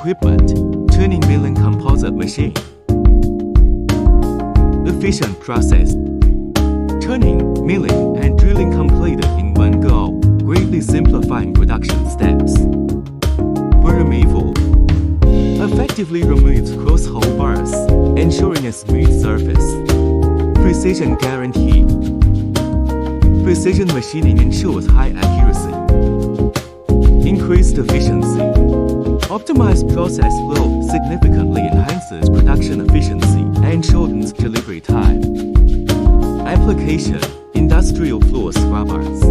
equipment, turning-milling composite machine. Efficient process. Turning, milling, and drilling completed in one go, greatly simplifying production steps. Removal. Effectively removes cross-hole bars, ensuring a smooth surface. Precision guarantee. Precision machining ensures high accuracy. Increased efficiency. Optimized process flow significantly enhances production efficiency and shortens delivery time. Application: industrial floor scrubbers.